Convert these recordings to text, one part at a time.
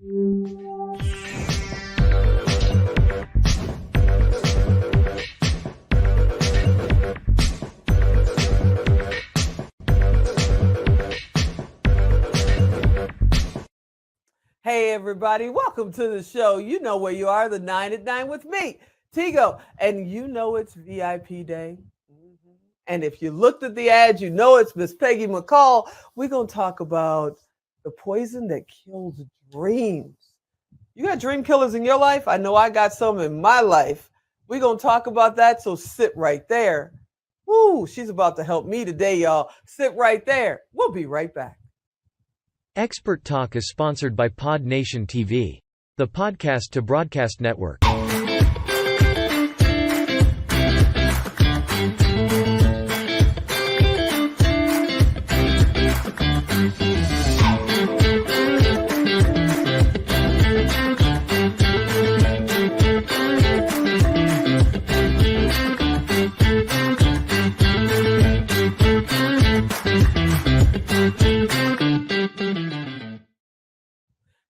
Hey everybody, welcome to the show. You know where you are, the 9 at 9 with me, Tigo. And you know it's VIP day. And if you looked at the ad, you know it's Miss Peggy McColl. We're going to talk about the poison that kills dreams. You got dream killers in your life? I know I got some in my life. We're going to talk about that, so sit right there. Woo, she's about to help me today, y'all. Sit right there. We'll be right back. Expert Talk is sponsored by Pod Nation TV, the podcast to broadcast network.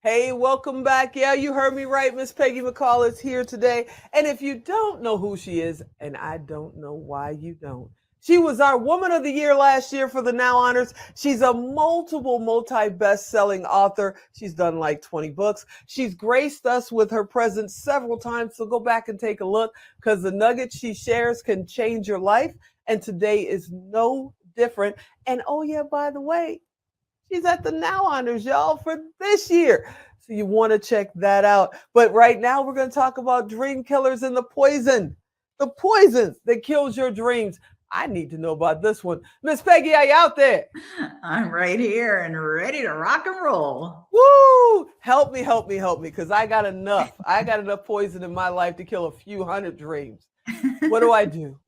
Hey, welcome back. Yeah, you heard me right. Miss Peggy McColl is here today. And if you don't know who she is, and I don't know why you don't, she was our Woman of the Year last year for the Now Honors. She's a multi-best-selling author. She's done like 20 books. She's graced us with her presence several times. So go back and take a look because the nuggets she shares can change your life. And today is no different. And oh yeah, by the way, she's at the Now Honors, y'all, for this year. So you want to check that out. But right now, we're going to talk about dream killers and the poison that kills your dreams. I need to know about this one. Miss Peggy, are you out there? I'm right here and ready to rock and roll. Woo! Help me, because I got enough. I got enough poison in my life to kill a few hundred dreams. What do I do?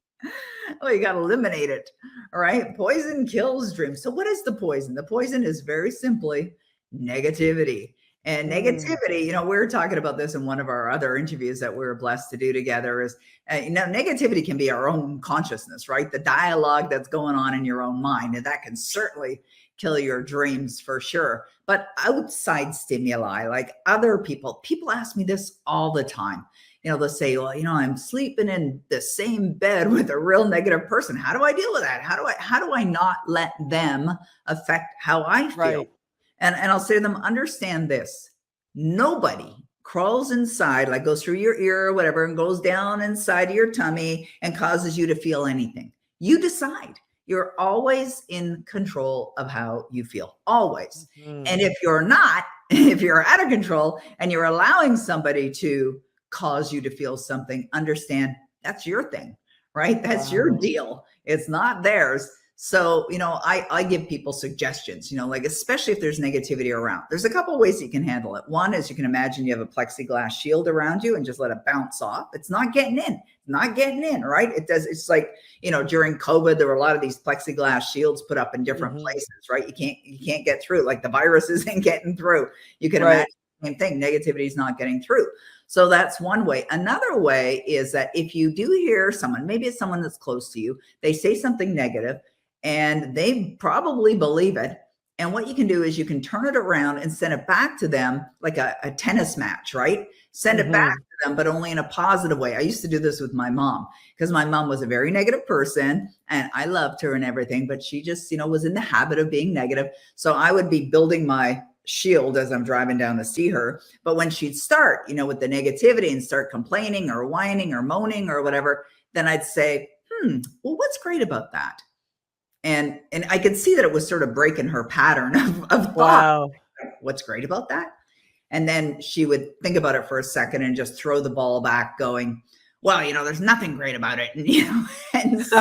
Well, you got to eliminate it. All right. Poison kills dreams. So what is the poison? The poison is very simply negativity. And negativity, we were talking about this in one of our other interviews that we were blessed to do together is, negativity can be our own consciousness, right? The dialogue that's going on in your own mind. And that can certainly kill your dreams for sure. But outside stimuli, like other people ask me this all the time. They'll say, well, I'm sleeping in the same bed with a real negative person. How do I deal with that? How do I not let them affect how I feel? Right. And I'll say to them, understand this. Nobody crawls inside, like goes through your ear or whatever, and goes down inside of your tummy and causes you to feel anything. You decide. You're always in control of how you feel, always. And if you're not, if you're out of control and you're allowing somebody to cause you to feel something, understand that's your thing, right? That's your deal. It's not theirs. So, I give people suggestions, like, especially if there's negativity around. There's a couple of ways you can handle it. One is you can imagine you have a plexiglass shield around you and just let it bounce off. It's not getting in, right? It's like, during COVID, there were a lot of these plexiglass shields put up in different places, right? You can't get through, like the virus isn't getting through. You can imagine the same thing. Negativity is not getting through. So that's one way. Another way is that if you do hear someone, maybe it's someone that's close to you, they say something negative and they probably believe it. And what you can do is you can turn it around and send it back to them like a tennis match, right? Send it back to them, but only in a positive way. I used to do this with my mom because my mom was a very negative person and I loved her and everything, but she just, was in the habit of being negative. So I would be building my shield as I'm driving down to see her. But when she'd start, with the negativity and start complaining or whining or moaning or whatever, then I'd say, well, what's great about that? And I could see that it was sort of breaking her pattern of thought. Wow. What's great about that? And then she would think about it for a second and just throw the ball back going, well, there's nothing great about it. And so,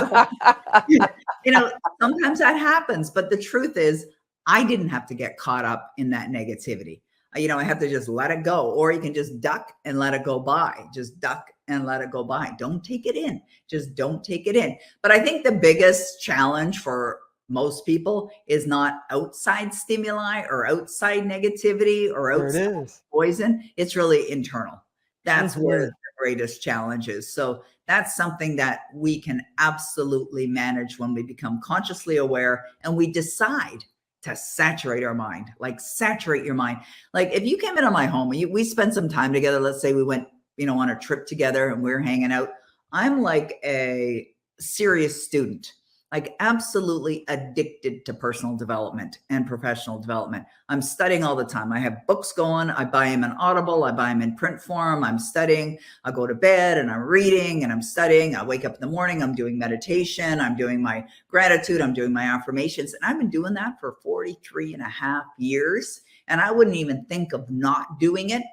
sometimes that happens. But the truth is, I didn't have to get caught up in that negativity. I have to just let it go, or you can just duck and let it go by. Just duck and let it go by. Don't take it in. Just don't take it in. But I think the biggest challenge for most people is not outside stimuli or outside negativity or outside poison. It's really internal. That's where the greatest challenge is. So that's something that we can absolutely manage when we become consciously aware and we decide to saturate our mind, like saturate your mind. Like if you came into my home, we spent some time together. Let's say we went, on a trip together and we're hanging out. I'm like a serious student, like absolutely addicted to personal development and professional development. I'm studying all the time. I have books going. I buy them in Audible. I buy them in print form. I'm studying. I go to bed and I'm reading and I'm studying. I wake up in the morning. I'm doing meditation. I'm doing my gratitude. I'm doing my affirmations. And I've been doing that for 43 and a half years. And I wouldn't even think of not doing it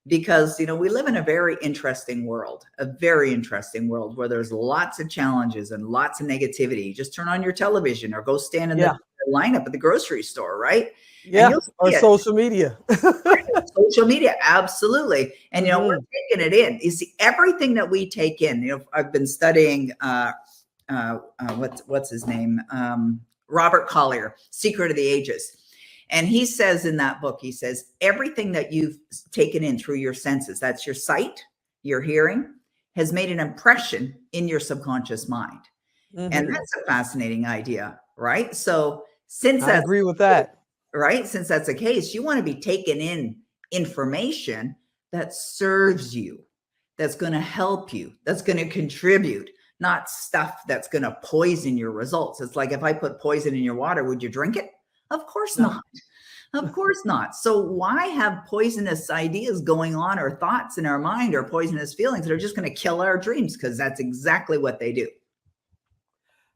because, we live in a very interesting world where there's lots of challenges and lots of negativity. You just turn on your television or go stand in the lineup at the grocery store, right? Yeah, or social media. Social media, absolutely. And, we're taking it in. You see, everything that we take in, I've been studying, what's his name? Robert Collier, Secret of the Ages. And he says in that book, he says, everything that you've taken in through your senses, that's your sight, your hearing, has made an impression in your subconscious mind. And that's a fascinating idea, right? So I agree with that. Right? Since that's the case, you want to be taking in information that serves you, that's going to help you, that's going to contribute, not stuff that's going to poison your results. It's like if I put poison in your water, would you drink it? Of course not. Of course not. So why have poisonous ideas going on or thoughts in our mind or poisonous feelings that are just going to kill our dreams? Because that's exactly what they do.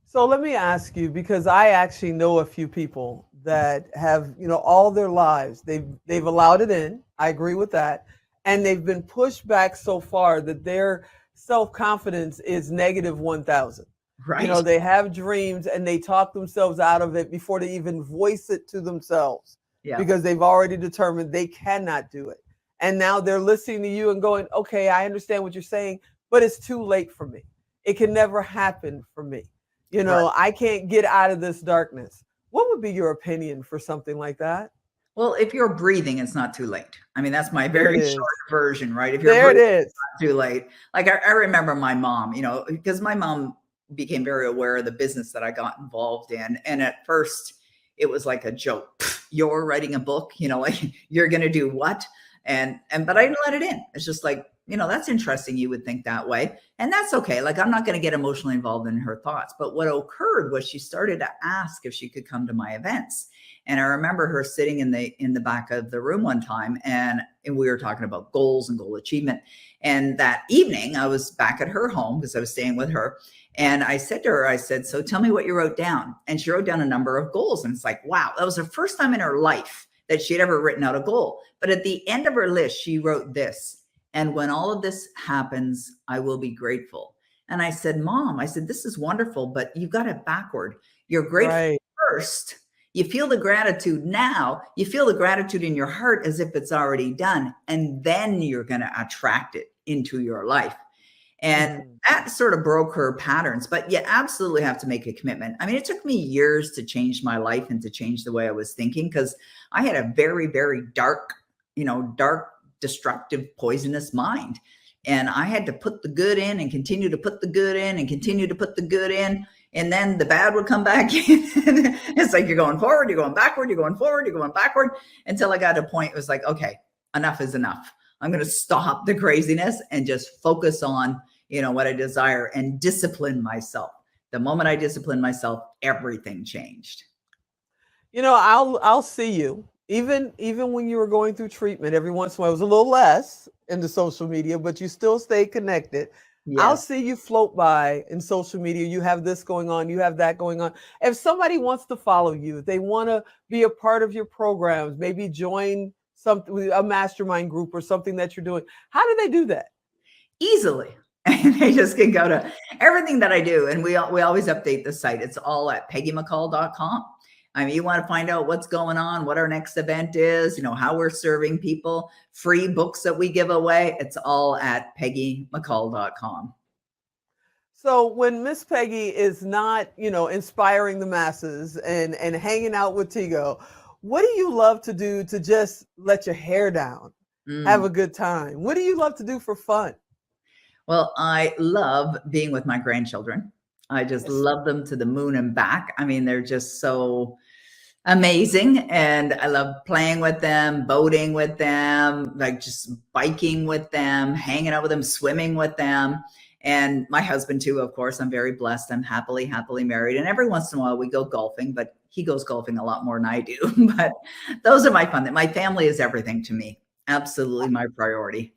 So let me ask you, because I actually know a few people that have, all their lives, they've allowed it in. I agree with that. And they've been pushed back so far that their self-confidence is negative 1,000. Right. They have dreams and they talk themselves out of it before they even voice it to themselves because they've already determined they cannot do it. And now they're listening to you and going, okay, I understand what you're saying, but it's too late for me. It can never happen for me. I can't get out of this darkness. What would be your opinion for something like that? Well, if you're breathing, it's not too late. I mean, that's my very short version, right? If you're breathing, it's not too late. Like I remember my mom, because my mom became very aware of the business that I got involved in. And at first it was like a joke. You're writing a book, like you're going to do what? But I didn't let it in. It's just like, that's interesting. You would think that way. And that's okay. Like, I'm not going to get emotionally involved in her thoughts. But what occurred was she started to ask if she could come to my events. And I remember her sitting in the back of the room one time and we were talking about goals and goal achievement. And that evening I was back at her home because I was staying with her. And I said to her, I said, so tell me what you wrote down. And she wrote down a number of goals. And it's like, wow, that was the first time in her life that she had ever written out a goal. But at the end of her list, she wrote this. And when all of this happens, I will be grateful. And I said, Mom, I said, this is wonderful, but you got it backward. You're grateful first. You feel the gratitude now. You feel the gratitude in your heart as if it's already done. And then you're going to attract it into your life. And that sort of broke her patterns. But you absolutely have to make a commitment. I mean, it took me years to change my life and to change the way I was thinking because I had a very, very dark, destructive, poisonous mind. And I had to put the good in and continue to put the good in and continue to put the good in. And then the bad would come back in. It's like you're going forward, you're going backward, you're going forward, you're going backward, until I got to a point it was like, okay, enough is enough. I'm going to stop the craziness and just focus on, what I desire and discipline myself. The moment I disciplined myself, everything changed. I'll see you. Even when you were going through treatment, every once in a while, it was a little less into social media, but you still stay connected. Yes. I'll see you float by in social media. You have this going on. You have that going on. If somebody wants to follow you, if they want to be a part of your programs, maybe join a mastermind group or something that you're doing, how do they do that? Easily. And they just can go to everything that I do. And we always update the site. It's all at peggymccall.com. I mean, you want to find out what's going on, what our next event is, how we're serving people, free books that we give away. It's all at peggymccall.com. So when Miss Peggy is not, inspiring the masses and hanging out with Tigo, what do you love to do to just let your hair down, have a good time? What do you love to do for fun? Well, I love being with my grandchildren. I just love them to the moon and back. I mean, they're just so Amazing. And I love playing with them, boating with them, like just biking with them, hanging out with them, swimming with them. And my husband too, of course. I'm very blessed. I'm happily married. And every once in a while we go golfing, but he goes golfing a lot more than I do. But those are my fun. My family is everything to me. Absolutely my priority.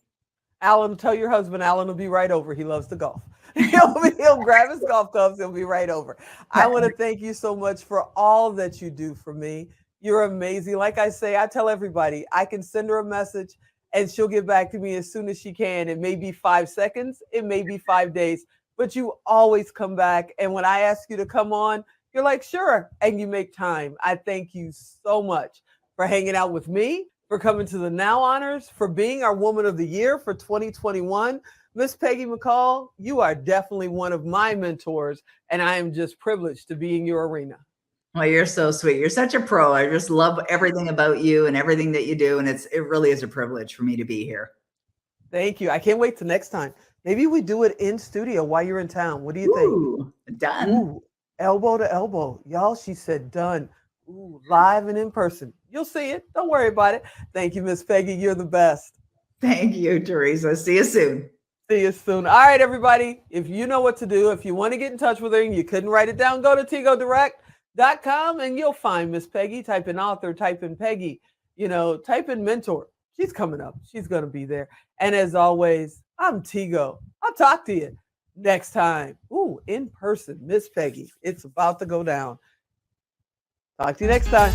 Alan, tell your husband Alan will be right over. He loves to golf. He'll grab his golf clubs. He'll be right over. I want to thank you so much for all that you do for me. You're amazing. Like I say, I tell everybody, I can send her a message and she'll get back to me as soon as she can. It may be 5 seconds. It may be 5 days, but you always come back. And when I ask you to come on, you're like, sure. And you make time. I thank you so much for hanging out with me, for coming to the Now Honors, for being our Woman of the Year for 2021. Miss Peggy McColl, you are definitely one of my mentors, and I am just privileged to be in your arena. Well, you're so sweet. You're such a pro. I just love everything about you and everything that you do. And it really is a privilege for me to be here. Thank you. I can't wait till next time. Maybe we do it in studio while you're in town. What do you think? Done. Ooh, elbow to elbow. Y'all, she said done. Ooh, live and in person. You'll see it. Don't worry about it. Thank you, Miss Peggy. You're the best. Thank you, Theresa. See you soon. See you soon. All right, everybody. If you know what to do, if you want to get in touch with her and you couldn't write it down, go to tigodirect.com and you'll find Miss Peggy. Type in author, type in Peggy, type in mentor. She's coming up. She's going to be there. And as always, I'm Tigo. I'll talk to you next time. Ooh, in person, Miss Peggy. It's about to go down. Talk to you next time.